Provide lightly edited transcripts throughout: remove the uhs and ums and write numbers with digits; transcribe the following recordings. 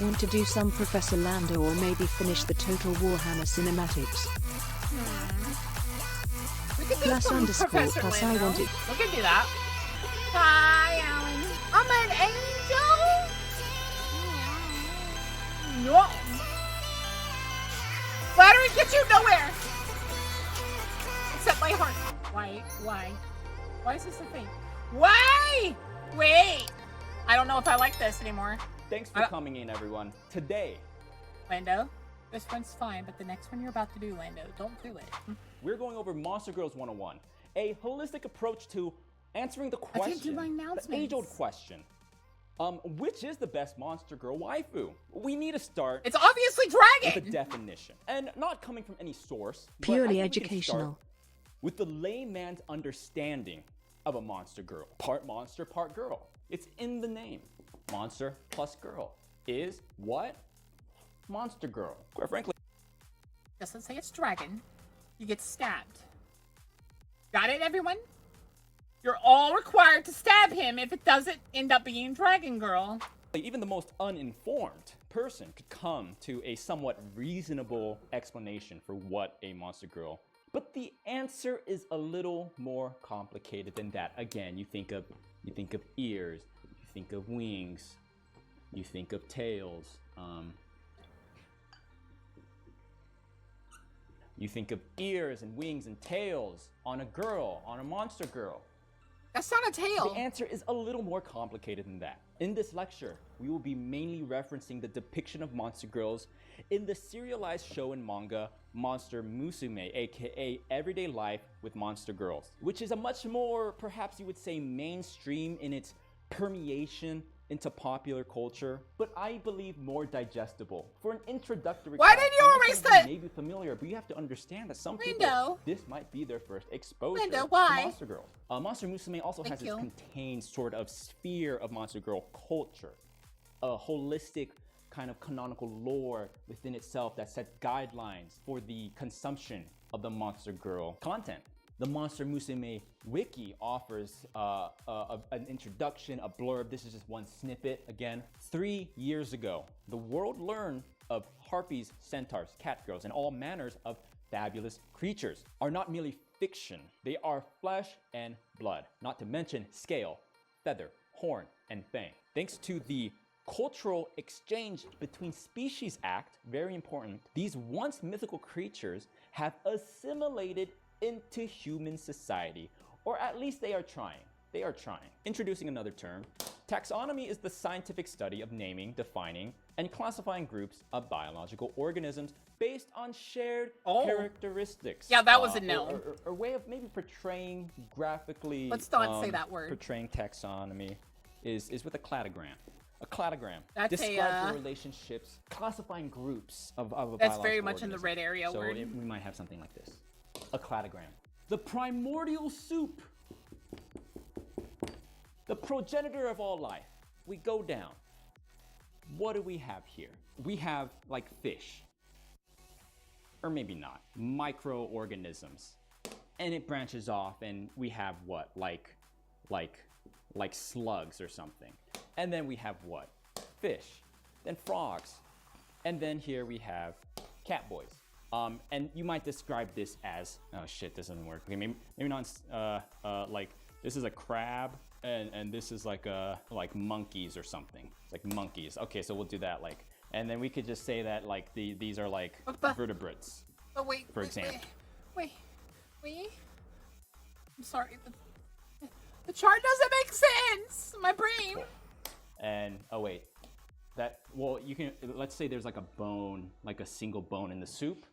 Want to do some Professor Lando or maybe finish the Total Warhammer cinematics? We could do Plus some underscore Professor plus I Lando. want it. We could do that. Hi, Alan. I'm an angel. No. Flattery gets you nowhere. Except my heart. Why? Why is this a thing? Why? Wait. I don't know if I like this anymore. Thanks for coming in, everyone. Today, Lando, this one's fine, but the next one you're about to do, Lando, don't do it. we're going over Monster Girls 101, a holistic approach to answering the question, I didn't do my announcements. the age-old question. Which is the best Monster Girl waifu? We need to start It's obviously with Dragon. a definition, and not coming from any source. but I Purely think we can start educational. with the layman's understanding of a Monster Girl. Part monster, part girl. It's in the name. Monster plus girl is what? Monster Girl. Quite frankly, Just let's say it's Dragon. You get stabbed. Got it, everyone? You're all required to stab him if it doesn't end up being Dragon Girl. even the most uninformed person could come to a somewhat reasonable explanation for what a Monster Girl. But the answer is a little more complicated than that. Again, you think of ears, you think of wings, you think of tails. You think of ears and wings and tails on a girl, on a Monster Girl. That's not a tail. The answer is a little more complicated than that. In this lecture, we will be mainly referencing the depiction of Monster Girls in the serialized show and manga Monster Musume, aka Everyday Life with Monster Girls, which is a much more, perhaps you would say, mainstream in its permeation into popular culture, but I believe more digestible. For an introductory Why class, didn't you I know erase some of you that? may be familiar, but you have to understand that some Lando. people, this might be their first exposure Lando, why? to Monster Girls. Monster Musume also Thank has you. its contained sort of sphere of Monster Girl culture, a holistic kind of canonical lore within itself that sets guidelines for the consumption of the Monster Girl content. The Monster Musume wiki offers an introduction, a blurb. This is just one snippet. Again, 3 years ago, the world learned of harpies, centaurs, catgirls, and all manners of fabulous creatures are not merely fiction. They are flesh and blood, not to mention scale, feather, horn, and fang. Thanks to the cultural exchange between species act, very important, these once mythical creatures have assimilated into human society, or at least they are trying. They are trying. Introducing another term, taxonomy is the scientific study of naming, defining, and classifying groups of biological organisms based on shared characteristics. Yeah, that was a no. Or a way of maybe portraying graphically. Let's not say that word. Portraying taxonomy is with a cladogram. A cladogram That's describes the relationships, classifying groups of a That's very biological much in the organism. red area So word. we might have something like this. A cladogram. The primordial soup. The progenitor of all life. We go down. What do we have here? We have like fish. Or maybe not. Microorganisms. And it branches off and we have what? Like slugs or something. And then we have what? Fish. Then frogs. And then here we have catboys. And you might describe this as, oh shit, this doesn't work. Okay, maybe not, like this is a crab and this is like monkeys or something. It's like monkeys. Okay, so we'll do that like, and then we could just say that like these are like vertebrates, Oh wait, for example. Wait. I'm sorry. The chart doesn't make sense. My brain. And oh wait, well you can, let's say there's like a bone, like a single bone in the soup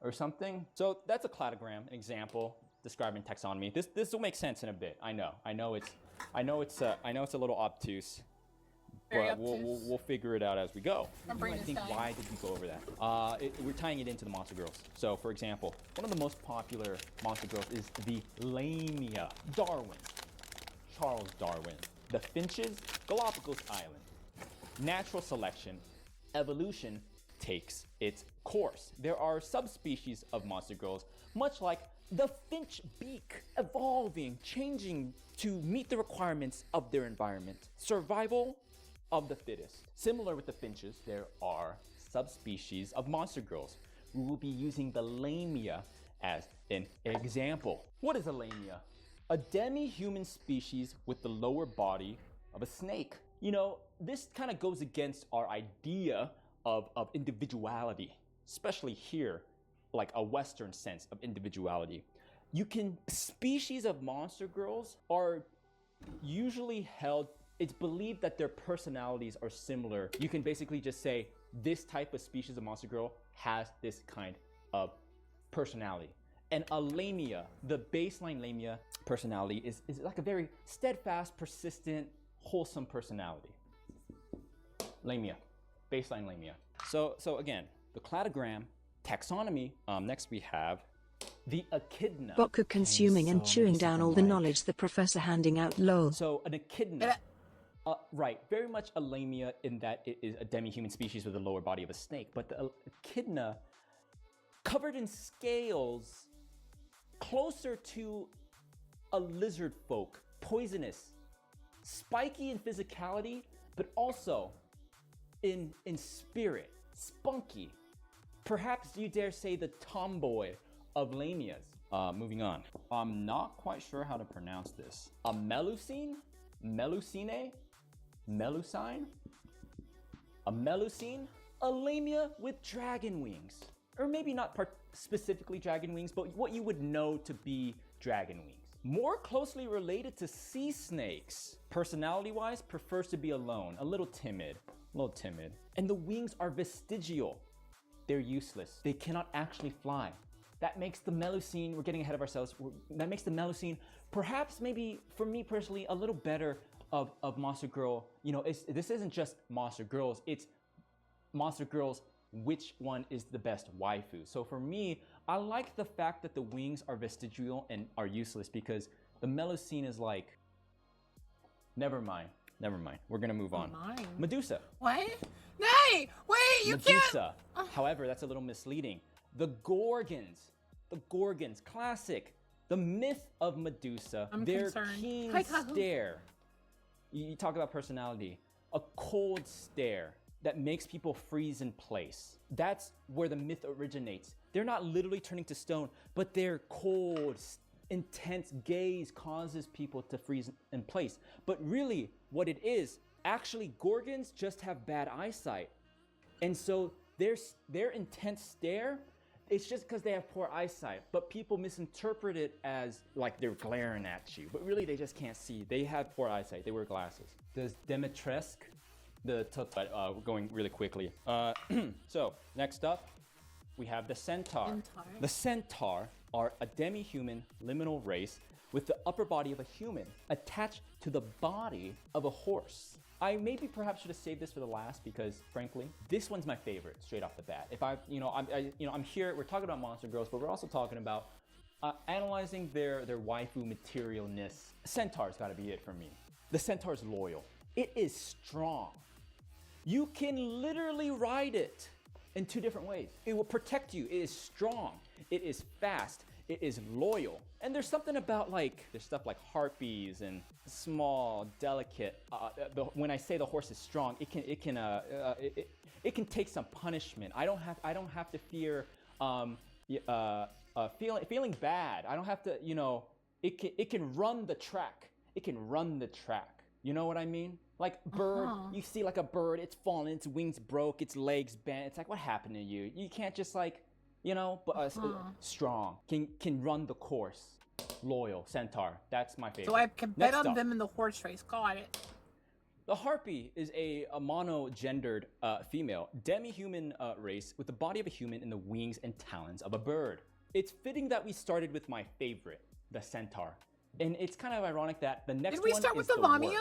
or something. So that's a cladogram, an example describing taxonomy. This will make sense in a bit. I know it's a little obtuse, Very but obtuse. we'll figure it out as we go. My You brain might is think, dying. why did we go over that? We're tying it into the Monster Girls. So for example, one of the most popular Monster Girls is the Lamia. Darwin, Charles Darwin. The Finches, Galapagos Island. Natural selection, evolution takes its course. There are subspecies of Monster Girls, much like the finch beak, evolving, changing to meet the requirements of their environment. Survival of the fittest. Similar with the finches, there are subspecies of monster girls. We will be using the lamia as an example. What is a lamia? A demi-human species with the lower body of a snake. You know, this kind of goes against our idea of individuality, especially here, like a Western sense of individuality. Species of monster girls are usually held, it's believed that their personalities are similar. You can basically just say, this type of species of monster girl has this kind of personality. And a lamia, the baseline lamia personality is like a very steadfast, persistent, wholesome personality. Lamia, baseline lamia. So again, the cladogram, taxonomy. Next we have the echidna. Boka consuming and chewing down all the knowledge the professor handing out, lol. So an echidna, right, very much a lamia in that it is a demi-human species with the lower body of a snake. But the echidna, covered in scales, closer to a lizard folk, poisonous, spiky in physicality, but also in spirit, spunky. Perhaps you dare say the tomboy of lamias. Moving on. I'm not quite sure how to pronounce this. A melusine? Melusine? Melusine? A melusine? A lamia with dragon wings. Or maybe not specifically dragon wings, but what you would know to be dragon wings. More closely related to sea snakes. Personality-wise, prefers to be alone, a little timid. And the wings are vestigial. They're useless. They cannot actually fly. That makes the melusine, we're getting ahead of ourselves, that makes the melusine perhaps maybe, for me personally, a little better of monster girl. You know, this isn't just monster girls, it's monster girls, which one is the best waifu. So for me, I like the fact that the wings are vestigial and are useless because the melusine is like, never mind. We're gonna move on. Medusa. What? Nay! Wait, you Medusa. can't! However, that's a little misleading. The Gorgons, classic. The myth of Medusa, their keen stare. You talk about personality. A cold stare that makes people freeze in place. That's where the myth originates. They're not literally turning to stone, but their cold, intense gaze causes people to freeze in place. But really, what it is, actually, Gorgons just have bad eyesight. And so their intense stare, it's just because they have poor eyesight, but people misinterpret it as like they're glaring at you, but really they just can't see. They have poor eyesight, they wear glasses. Does Demetresque, going really quickly. So next up, we have the centaur. The centaur are a demi-human liminal race with the upper body of a human attached to the body of a horse. I maybe perhaps should have saved this for the last because, frankly, this one's my favorite straight off the bat. If I'm here, we're talking about monster girls, but we're also talking about analyzing their waifu materialness. Centaur's got to be it for me. The centaur's loyal. It is strong. You can literally ride it in two different ways. It will protect you. It is strong. It is fast. It is loyal. And there's something about there's stuff like harpies and small, delicate. When I say the horse is strong, it can take some punishment. I don't have to fear feeling bad. I don't have to, it can run the track. It can run the track. You know what I mean? Like bird, you see like a bird, it's fallen, its wings broke, its legs bent. It's like, what happened to you? You can't just strong, can run the course. Loyal, centaur, that's my favorite. So I can bet on them in the horse race, got it. The harpy is a mono-gendered female, demi-human race with the body of a human and the wings and talons of a bird. It's fitting that we started with my favorite, the centaur. And it's kind of ironic that the next one is the worst. Did we start with the lamia?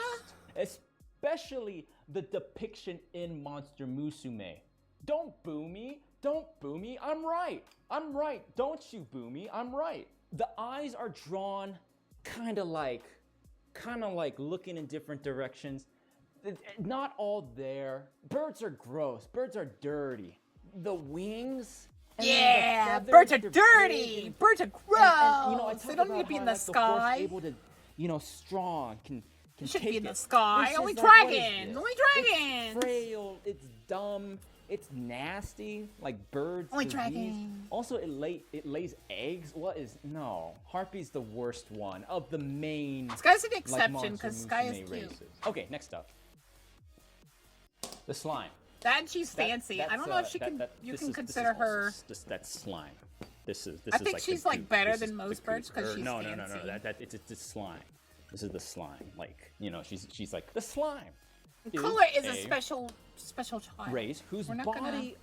Especially the depiction in Monster Musume. Don't boo me. I'm right. Don't you boo me. I'm right. The eyes are drawn kind of like looking in different directions. Not all there. Birds are gross. Birds are dirty. The wings. Yeah, birds are dirty. Birds are gross. I they don't need to be in the sky. Able to, strong, can It should take be in it. the sky. This Only is like, what is dragons. this? Only It's dragons. frail. It's dumb. It's nasty. Like birds. Only disease. dragons. Also, it lays eggs. What is no? Harpy's the worst one of the main. Sky's an like, exception Monster because Sky is Musume cute. races. Okay, next up. The slime. That and she's fancy. I don't know if she can. You can consider her. That's slime. This is. I think like she's the like goop. better This than is the most birds goop. because she's no, fancy. no. It's slime. This is the slime. Like she's like the slime. Color is a special child. Race whose We're not body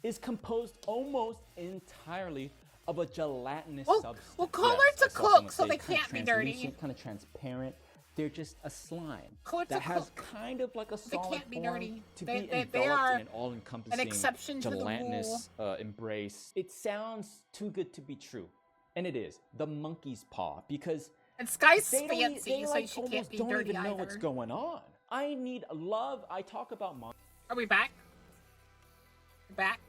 is composed almost entirely of a gelatinous substance. Well, color to cook, so they can't be dirty. Kind of transparent. They're just a slime Color to that has cook. kind of like a solid They can't be form dirty. to They be enveloped are in an all-encompassing an exception to the gelatinous embrace. It sounds too good to be true, and it is. The monkey's paw, because And Sky's they fancy, so like, she almost can't be don't dirty even know either. what's going on. I need love. I talk about Are we back? We're back?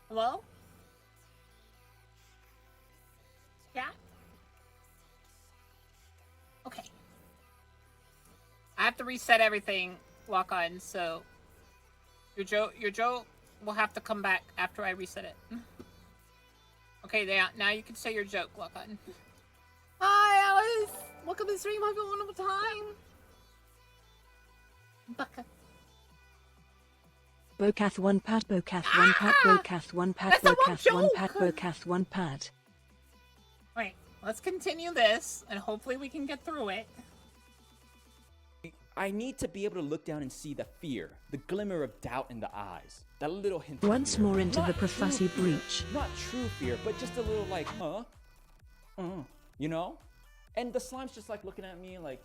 Hello? Yeah? Okay. I have to reset everything, lock on, so your joke will have to come back after I reset it. Okay, now you can say your joke, lock on. Hi, Alice! Welcome to the stream, have a wonderful time! Bucka. Bokath 1 pat, Bokath 1 pat, Bokath 1 pat, That's not one Bokath 1 joke. pat, Bokath 1 pat. Wait, let's continue this, and hopefully we can get through it. I need to be able to look down and see the fear, the glimmer of doubt in the eyes, that little hint of Once fear. more into Not the true prophecy fear, breach. Not true fear, but just a little like, you know? And the slime's just like looking at me like,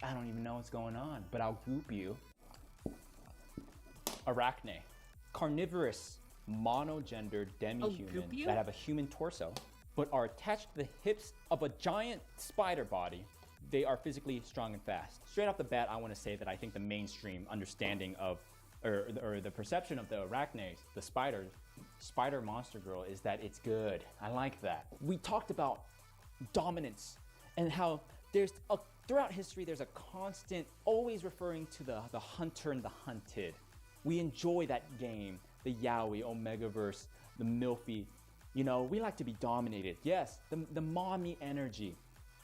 I don't even know what's going on, but I'll goop you. Arachne. Carnivorous, monogendered demi-human goop you? that have a human torso, but are attached to the hips of a giant spider body. They are physically strong and fast. Straight off the bat, I want to say that I think the mainstream understanding of, or the perception of the arachnes, the spider monster girl, is that it's good. I like that. We talked about dominance and how throughout history, there's a constant, always referring to the hunter and the hunted. We enjoy that game, the yaoi, Omegaverse, the milfy. You know, we like to be dominated. Yes, the mommy energy.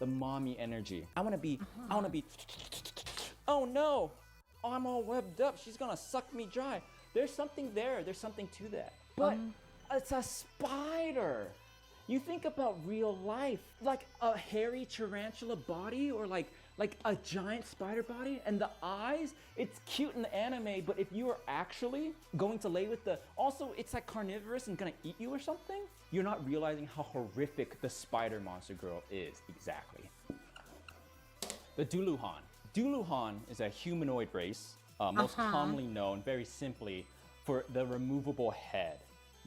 The mommy energy. I wanna be, oh no, I'm all webbed up. She's gonna suck me dry. There's something there. There's something to that. But it's a spider. You think about real life, like a hairy tarantula body or like a giant spider body, and the eyes, it's cute in the anime, but if you are actually going to lay with also it's like carnivorous and gonna eat you or something, you're not realizing how horrific the spider monster girl is exactly. The Duluhan. Duluhan is a humanoid race, most commonly known very simply for the removable head.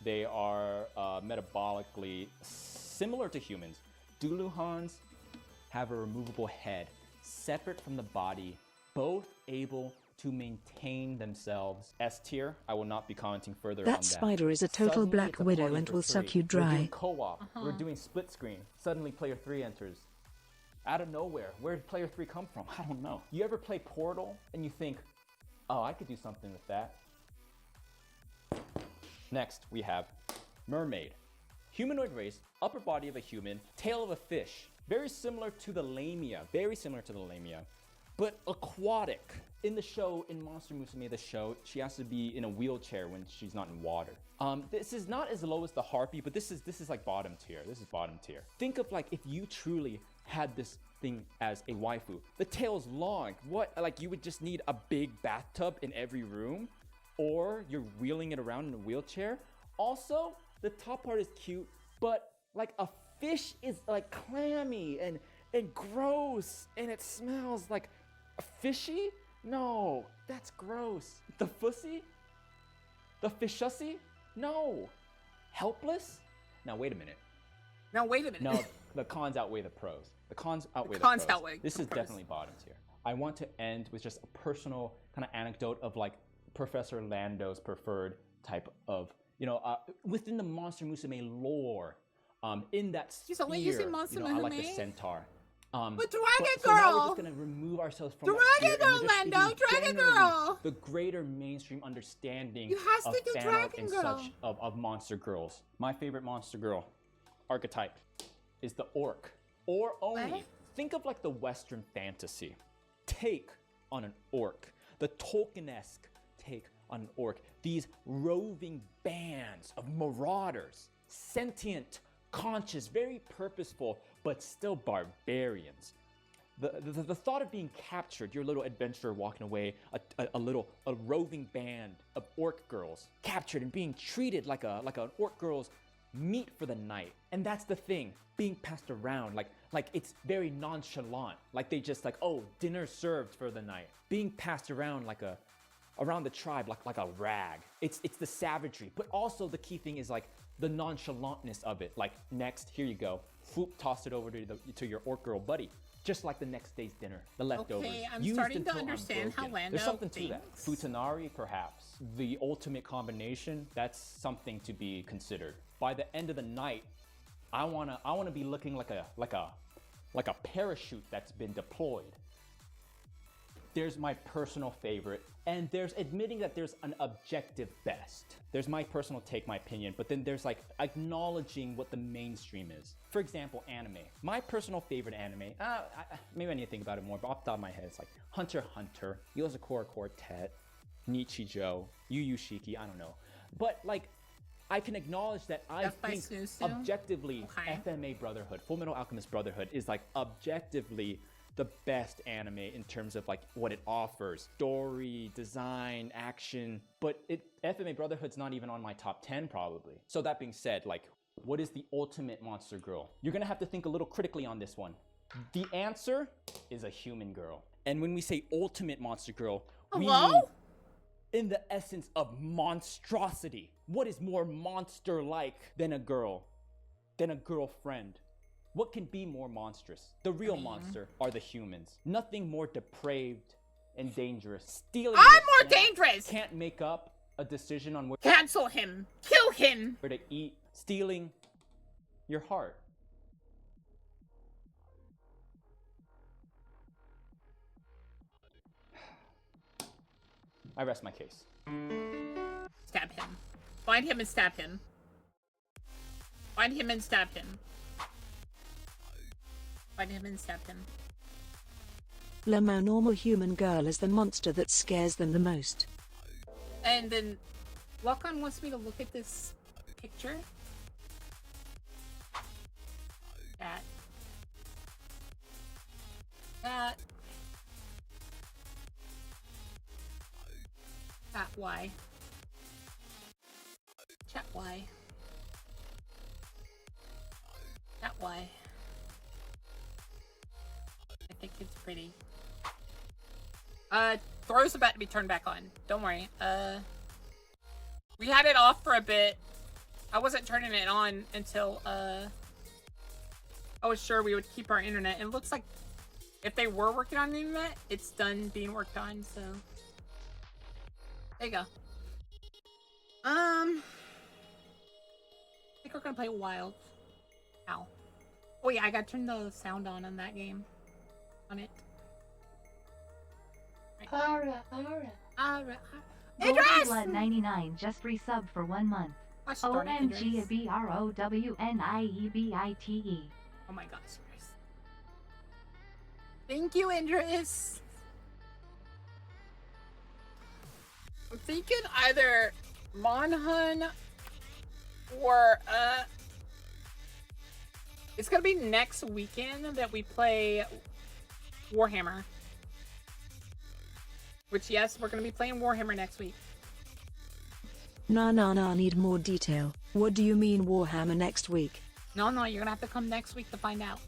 They are metabolically similar to humans. Duluhans have a removable head, separate from the body, both able to maintain themselves. S tier, I will not be commenting further on that. That spider is a total Suddenly, black it's a widow party and for will three. suck you We're dry. doing co-op. We're doing split screen. Suddenly player 3 enters. Out of nowhere. Where did player 3 come from? I don't know. You ever play Portal and you think, oh, I could do something with that? Next, we have mermaid. Humanoid race, upper body of a human, tail of a fish. Very similar to the lamia. But aquatic. In the show, in Monster Musume, the show, she has to be in a wheelchair when she's not in water. This is not as low as the harpy, but this is like bottom tier. This is bottom tier. Think of like if you truly had this thing as a waifu. The tail's long. What? Like you would just need a big bathtub in every room, or you're wheeling it around in a wheelchair. Also, the top part is cute, but like a fish is like clammy and gross, and it smells like fishy. No, that's gross. The fussy? The fishussy? No. Helpless? Now wait a minute. No, the cons outweigh the pros. The cons outweigh the pros. This is definitely bottom tier. I want to end with just a personal kind of anecdote of like Professor Lando's preferred type of, within the Monster Musume lore, in that sphere, He's only using Monster I like the Musume? centaur. But Dragon so now we're Girl! just gonna remove ourselves from Dragon that fear, and Girl, we're just Lando! speaking Dragon generally Girl! The greater mainstream understanding You has of to do fan art Dragon and Girl. such of monster girls. My favorite monster girl archetype is the orc. Or only. What? Think of like the Western fantasy take on an orc. The Tolkien-esque take on an orc. These roving bands of marauders, sentient, conscious, very purposeful, but still barbarians. The thought of being captured, your little adventurer walking away, a roving band of orc girls captured and being treated like an orc girl's meat for the night. And that's the thing, being passed around like it's very nonchalant, like they just like, oh, dinner served for the night. Being passed around around the tribe like a rag. It's the savagery, but also the key thing is like the nonchalantness of it. Like, next, here you go, whoop, toss it over to your orc girl buddy. Just like the next day's dinner, the leftovers. Okay, I'm used starting to until understand how unbroken. Lando There's something to thinks. that. Futanari, perhaps. The ultimate combination, that's something to be considered. By the end of the night, I wanna be looking like a parachute that's been deployed. There's my personal favorite, and there's admitting that there's an objective best. There's my personal take, my opinion, but then there's like acknowledging what the mainstream is. For example, anime. My personal favorite anime, maybe I need to think about it more, but off the top of my head, it's like Hunter x Hunter, Yozakura Quartet, Nichijou, Yu Yu Shiki, I don't know. But like, I can acknowledge that I Death by think Snooze, objectively, okay. FMA Brotherhood, Full Metal Alchemist Brotherhood is like objectively the best anime in terms of like what it offers, story, design, action, but FMA Brotherhood's not even on my top 10 probably. So that being said, like, what is the ultimate monster girl? You're gonna have to think a little critically on this one. The answer is a human girl. And when we say ultimate monster girl, we mean in the essence of monstrosity. What is more monster-like than a girl, than a girlfriend? What can be more monstrous? The real monster are the humans. Nothing more depraved and dangerous. Stealing. I'm more dangerous! Can't make up a decision on where Cancel him! Kill him! to eat. Stealing your heart. I rest my case. Stab him. Find him and stab him. Find him and stab him. Find him and stab him. La normal human girl is the monster that scares them the most. And then Lock-On wants me to look at this picture. That. Why? Chat why? Chat why? I think it's pretty. Throw's about to be turned back on. Don't worry. We had it off for a bit. I wasn't turning it on until, I was sure we would keep our internet. It looks like if they were working on the internet, it's done being worked on, so. There you go. I think we're gonna play Wild. Ow. Oh yeah, I gotta turn the sound on that game. On it. Ara. Idris! Blood 99 just resubbed for 1 month. Gosh darn it, Idris. OMG-BROWNIEBITE. Oh my gosh, Idris. Thank you, Idris. I'm thinking either Monhun or it's gonna be next weekend that we play Warhammer. Which, yes, we're gonna be playing Warhammer next week. Nah, need more detail. What do you mean Warhammer next week? No, you're gonna have to come next week to find out.